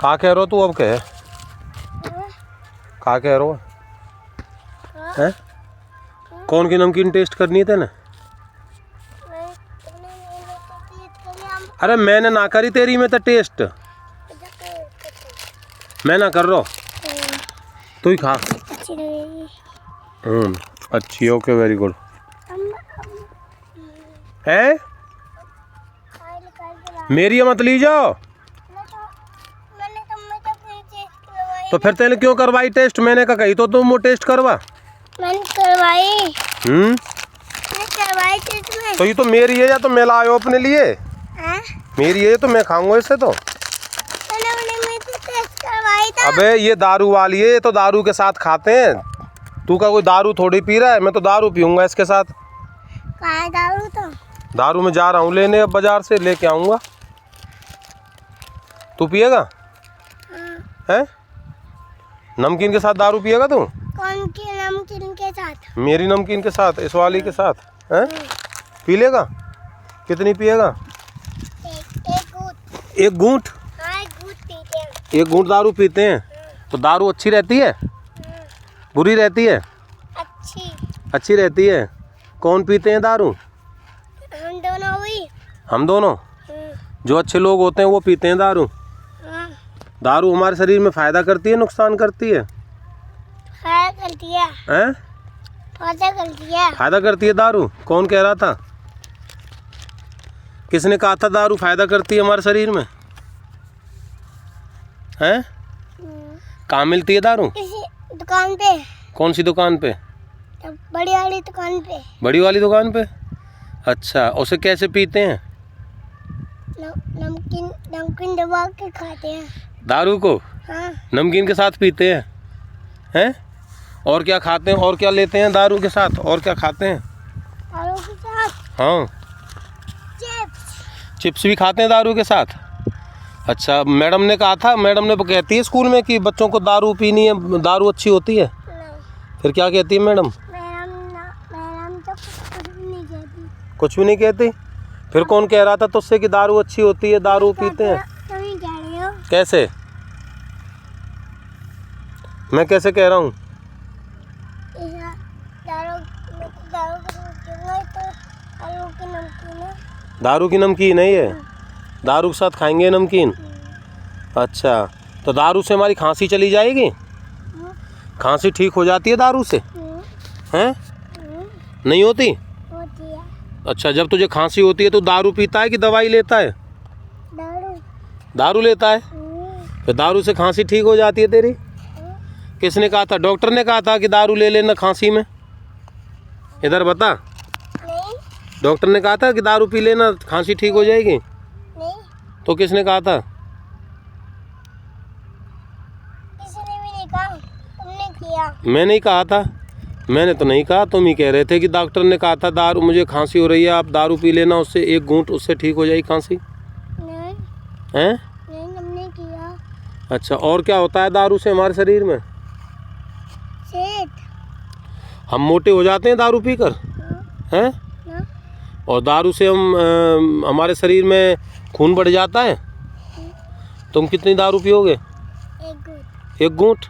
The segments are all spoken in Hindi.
कहाँ कह रहो तू अब कह कहाँ कह रहो है? कौन की नमकीन टेस्ट करनी है तेने? अरे मैंने ना करी तेरी में तो टेस्ट मैं ना कर रहा तू ही खा। अच्छी ओके वेरी गुड है। मेरी मत ली जाओ तो फिर तेने क्यों करवाई टेस्ट? मैंने कहा कही तो तुम वो टेस्ट करवा। मैंने करवाई। मैंने करवाई टेस्ट में। तो ये तो मेरी है या तो मैं लायो अपने लिए? मेरी है तो मैं खाऊंगा इससे तो। मैंने तो टेस्ट करवाई था। अबे ये दारू वाली है, ये तो दारू के साथ खाते हैं। तू का कोई दारू थोड़ी पी रहा है? मैं तो दारू पीऊंगा इसके साथ। कहाँ है दारू? तो दारू में जा रहा हूँ लेने, अब बाजार से लेके आऊंगा। तू पिएगा? हैं? नमकीन के साथ दारू पिएगा तू? कौन की नमकीन के साथ? मेरी नमकीन के साथ, इस वाली के साथ। हैं? पी लेगा? कितनी पिएगा? एक घूंट। हाँ, एक घूंट पीते हैं। एक घूंट दारू पीते हैं? तो दारू अच्छी रहती है बुरी रहती है? अच्छी रहती है। कौन पीते हैं दारू? हम दोनों भी। हम दोनों? जो अच्छे लोग होते हैं वो पीते हैं दारू। दारू हमारे शरीर में फायदा करती है नुकसान करती है? फायदा करती है। हैं? फायदा करती है। फायदा करती है दारू? कौन कह रहा था? किसने कहा था दारू फायदा करती है हमारे शरीर में? हैं? कहाँ मिलती है दारू? किसी दुकान पे। कौन सी दुकान पे? बड़ी वाली दुकान पे। बड़ी वाली दुकान पे? अच्छा, उसे कैसे पीते हैं? नमकीन नमकीन दबा के खाते हैं दारू को। हाँ। नमकीन के साथ पीते हैं? हैं? और क्या खाते हैं? और क्या लेते हैं दारू के साथ? और क्या खाते हैं दारू के साथ? हाँ, चिप्स भी खाते हैं दारू के साथ। अच्छा, मैडम ने कहा था, मैडम ने कहती है स्कूल में कि बच्चों को दारू पीनी है, दारू अच्छी होती है। नहीं। फिर क्या कहती है मैडम? मैडम तो कुछ भी नहीं कहती। कुछ भी नहीं कहती? फिर कौन कह रहा था तुझसे कि दारू अच्छी होती है, दारू पीते हैं? तुम ही कह रहे हो। कैसे? मैं कैसे कह रहा हूँ? दारू की नमकीन है ये? दारू के साथ खाएंगे नमकीन? अच्छा, तो दारू से हमारी खांसी चली जाएगी? खांसी ठीक हो जाती है दारू से? हैं? नहीं होती? होती है। अच्छा, जब तुझे खांसी होती है तो दारू पीता है कि दवाई लेता है? दारू। दारू लेता है? फिर दारू से खांसी ठीक हो जाती है तेरी? किसने कहा था? डॉक्टर ने कहा था कि दारू ले लेना खांसी में? इधर बता। नहीं। डॉक्टर ने कहा था कि दारू पी लेना खांसी ठीक हो जाएगी? नहीं। तो किसने कहा था? किसी ने भी नहीं कहा, तुमने किया। मैं नहीं कहा था। मैंने तो नहीं कहा, तुम ही कह रहे थे कि डॉक्टर ने कहा था दारू, मुझे खांसी हो रही है, आप दारू पी लेना, उससे एक घूंट उससे ठीक हो जाएगी खांसी। नहीं। हैं? नहीं, हमने किया। अच्छा, और क्या होता है दारू से हमारे शरीर में? सेठ। हम मोटे हो जाते हैं दारू पीकर? हैं? और दारू से हम हमारे शरीर में खून बढ़ जाता है। तुम कितनी दारू पियोगे? एक घूंट। एक घूंट?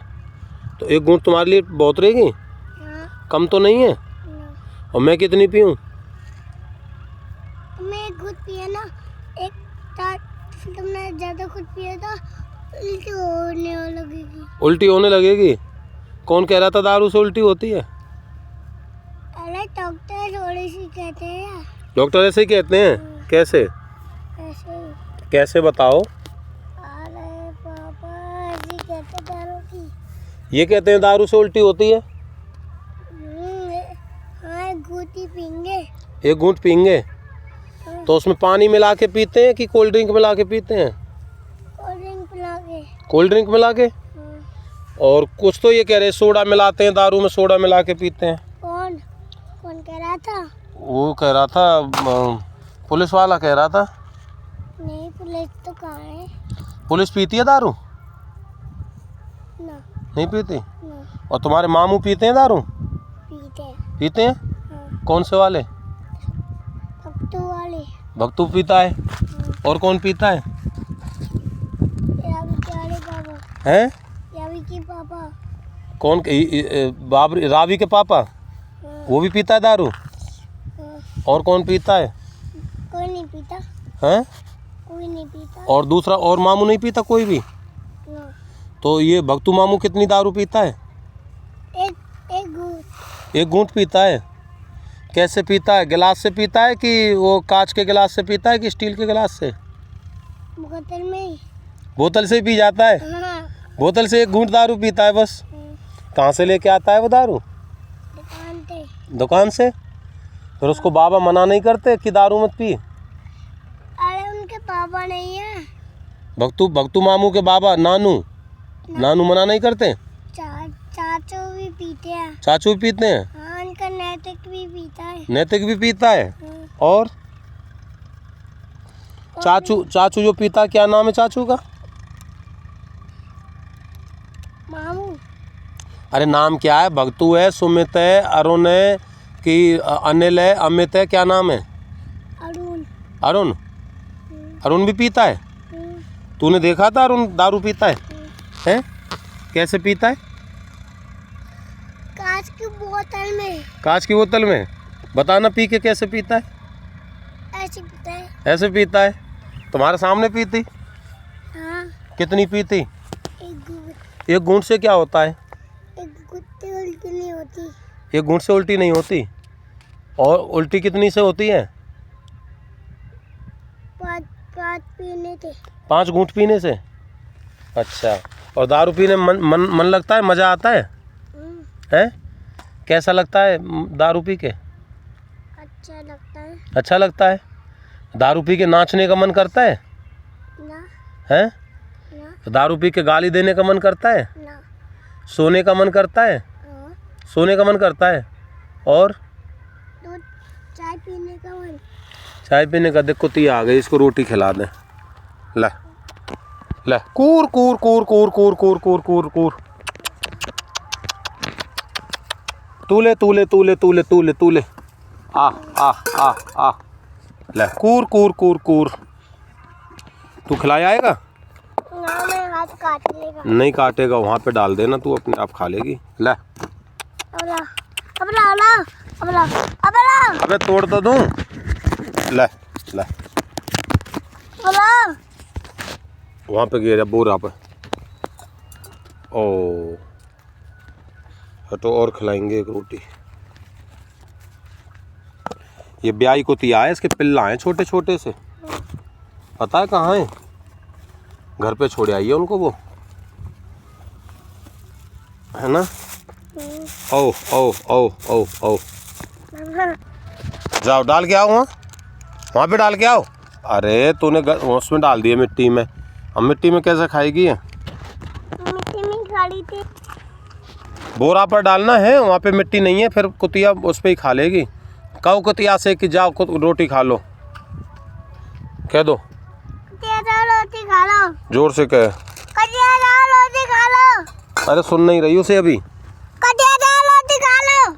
तो एक घूंट तुम्हारे लिए बहुत रहेगी? कम तो नहीं है? और मैं कितनी पीऊँ? मैं एक घूंट पिया ना, एक तुमने ज़्यादा खुद पिया था, उल्टी होने लगेगी। उल्टी होने लगेगी? कौन कह रहा था दारू से उल्टी होती है? अरे डॉक्टर थोड़ी सी कहते हैं। डॉक्टर ऐसे ही कहते हैं? कैसे? ऐसे। कैसे बताओ? अरे पापा ऐसे कहते दारू की। ये कहते हैं दारू से उल्टी होती है? हाँ, एक घूंट ही पीएंगे। एक घूंट पीएंगे? तो उसमें पानी मिला के पीते हैं कि कोल्ड ड्रिंक मिला के पीते हैं? कोल्ड ड्रिंक पिला के। कोल्ड ड्रिंक मिला के? और कुछ तो ये कह रहे सोडा मिलाते हैं दारू में, सोडा मिला के पीते हैं। कौन कौन कह रहा था? वो कह रहा था, पुलिस वाला कह रहा था। नहीं, पुलिस तो कहाँ है? पुलिस पीती है दारू? ना। नहीं पीती? ना। और तुम्हारे मामू पीते हैं दारू? पीते हैं। पीते हैं? हाँ। कौन से वाले? भक्तू वाले। भक्तू पीता है? और कौन पीता है? तेरा बेचारे हैं? रावी के पापा। कौन? बाबरी रावी के पापा? वो भी पीता है दारू? और कौन पीता है? कोई नहीं पीता। हैं? कोई नहीं पीता। और दूसरा और मामू नहीं पीता कोई भी? ना। तो ये भक्तू मामू कितनी दारू पीता है? एक घूंट। एक घूंट पीता है। कैसे पीता है? गिलास से पीता है कि वो कांच के गिलास से पीता है कि स्टील के गिलास से? बोतल में ही। बोतल से ही पी जाता है? हाँ। बोतल से एक घूंट दारू पीता है बस? कहाँ से लेके आता है वो दारू? दुकान पे। दुकान से? फिर उसको बाबा मना नहीं करते कि दारू मत पी? अरे उनके पापा नहीं है। भक्तू मामू के बाबा नानू मना नहीं करते? चाचू भी पीते हैं। चाचू भी पीते हैं? हाँ, उनका नैतिक भी पीता है। नैतिक भी पीता है? हाँ। और चाचू जो पीता है, क्या नाम है चाचू का? मामू। अरे नाम क्या है? भक्तू है, सुमित है, अरुण है कि अनिल है, अमित है, क्या नाम है? अरुण। अरुण भी पीता है? तूने देखा था अरुण दारू पीता है? हैं? कैसे पीता है? कांच की बोतल में। कांच की बोतल में? बताना पी के कैसे पीता है? ऐसे पीता है। ऐसे पीता है? तुम्हारे सामने पीती? हाँ। कितनी पीती? एक घूंट। एक घूंट से क्या होता है? एक घूंट उल्टी नहीं होती। एक घूंट से उल्टी नहीं होती? और उल्टी कितनी से होती है? 5 पीने थे। 5 घूंट पीने से? अच्छा। और दारू पीने में मन लगता है? मज़ा आता है? हैं? कैसा लगता है दारू पी के? अच्छा लगता है। अच्छा लगता है? दारू पी के नाचने का मन करता है? ना। हैं? ना। दारू पी के गाली देने का मन करता है? ना। सोने का मन करता है? हाँ। सोने का मन करता है? और तो चाय पीने का मन। चाय पीने का? देख कुतिया आ गई, इसको रोटी खिला दे। ले ले, कूर कूर कूर कूर कूर कूर कूर कूर कूर। तूले तूले तूले तूले तूले तूले। आ आ आ आ ले, कूर कूर कूर कूर। तू खिलाया आएगा? ना, मैं हाथ काट लेगा। नहीं काटेगा, वहाँ पे डाल देना, तू अपने आप खा लेगी। ले अबला अबला अबला अबला अबला। अबे तोड़ तो दूँ। ले ले, अबला। वहाँ पे गिरा बोरा पे। ओ हटो, और खिलाएंगे एक रोटी। ये ब्याई को तिया है, इसके पिल्ला हैं छोटे छोटे से। पता है कहाँ है? घर पे छोड़ आइए उनको, वो है ना। ओ ओ ओ ओ ओ, जाओ डाल के आओ, वहाँ पे डाल के आओ। अरे तूने उसमें डाल दिए मिट्टी में, अब मिट्टी में कैसे खाएगी? मिट्टी में खाली थी। बोरा पर डालना है, वहाँ पे मिट्टी नहीं है, फिर कुतिया उस पर ही खा लेगी। कहो कुतिया से कि जाओ रोटी खा लो, कह दो। रोटी खा लो। जोर से कह। रोटी खा लो। अरे सुन नहीं रही उसे अभी। रोटी खा लो।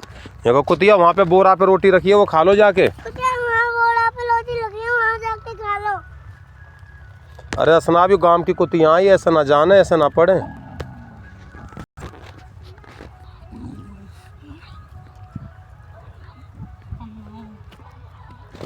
देखो कुतिया, वहाँ पे बोरा पे रोटी रखी है, वो खा लो जाके। बोरा पे रोटी रखी है, वहाँ जाके खा लो। अरे असना भी गांव की कुतिया, ऐसा ना जाने, ऐसा ना पड़े।